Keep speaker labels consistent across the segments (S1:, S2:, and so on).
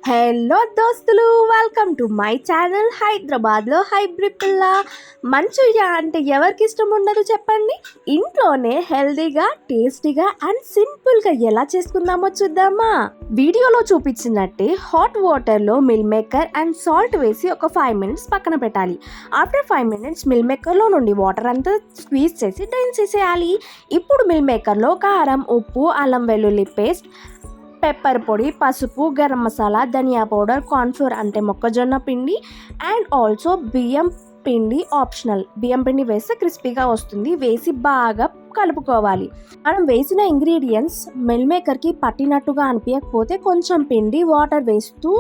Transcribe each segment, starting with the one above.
S1: Hello దోస్తులు, welcome to my channel. హైదరాబాద్లో hybrid పిల్ల. మంచూరియా అంటే ఎవరికి ఇష్టం ఉండదు చెప్పండి. ఇంట్లోనే హెల్తీగా, టేస్టీగా అండ్ సింపుల్గా ఎలా చేసుకుందామో చూద్దామా. వీడియోలో చూపించినట్టే హాట్ వాటర్లో మిల్ మేకర్ అండ్ సాల్ట్ వేసి ఒక 5 minutes పక్కన పెట్టాలి. ఆఫ్టర్ 5 minutes మిల్ మేకర్లో నుండి వాటర్ అంతా స్క్వీజ్ చేసి డ్రైన్ చేసేయాలి. ఇప్పుడు మిల్ మేకర్లో కారం, ఉప్పు, అల్లం వెల్లుల్లి పేస్ట్, పెప్పర్ పొడి, పసుపు, గరం మసాలా, ధనియా పౌడర్, కార్న్ఫ్లోర్ అంటే మొక్కజొన్న పిండి అండ్ ఆల్సో బియ్యం పిండి ఆప్షనల్. బియ్యం పిండి వేస్తే క్రిస్పీగా వస్తుంది. వేసి బాగా కలుపుకోవాలి. మనం వేసిన ఇంగ్రీడియంట్స్ మిల్ మేకర్కి పట్టినట్టుగా అనిపించకపోతే కొంచెం పిండి వాటర్ వేస్తూ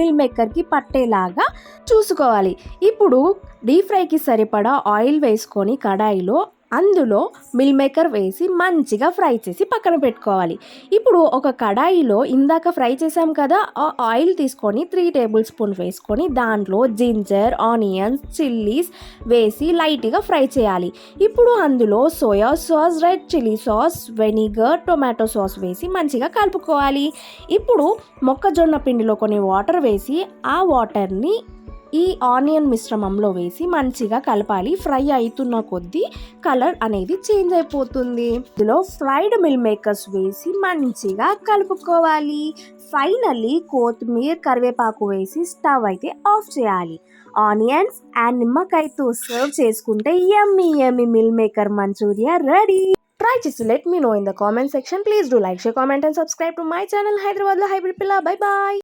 S1: మిల్ మేకర్కి పట్టేలాగా చూసుకోవాలి. ఇప్పుడు డీప్ ఫ్రైకి సరిపడా ఆయిల్ వేసుకొని కడాయిలో అందులో మిల్ మేకర్ వేసి మంచిగా ఫ్రై చేసి పక్కన పెట్టుకోవాలి. ఇప్పుడు ఒక కడాయిలో ఇందాక ఫ్రై చేసాం కదా, ఆ ఆయిల్ తీసుకొని 3 tablespoons వేసుకొని దాంట్లో జింజర్, ఆనియన్స్, చిల్లీస్ వేసి లైట్గా ఫ్రై చేయాలి. ఇప్పుడు అందులో soya sauce, red chilli sauce, vinegar, tomato sauce వేసి మంచిగా కలుపుకోవాలి. ఇప్పుడు మొక్కజొన్న పిండిలో కొన్ని వాటర్ వేసి ఆ వాటర్ని ఈ ఆనియన్ మిశ్రమంలో వేసి మంచిగా కలపాలి. ఫ్రై అవుతున్న కొద్దీ కలర్ అనేది చేంజ్ అయిపోతుంది. ఇందులో ఫ్రైడ్ మిల్ మేకర్స్ వేసి మంచిగా కలుపుకోవాలి. ఫైనల్లీ కొత్తిమీర, కరివేపాకు వేసి స్టవ్ అయితే ఆఫ్ చేయాలి. ఆనియన్స్ అండ్ నిమ్మకాయతో సర్వ్ చేసుకుంటే yummy yummy meal maker Manchuria ready. Try just let me know in the comment section. Please do like, share, comment and subscribe to my channel Hyderabad Hybrid Pilla. Bye bye.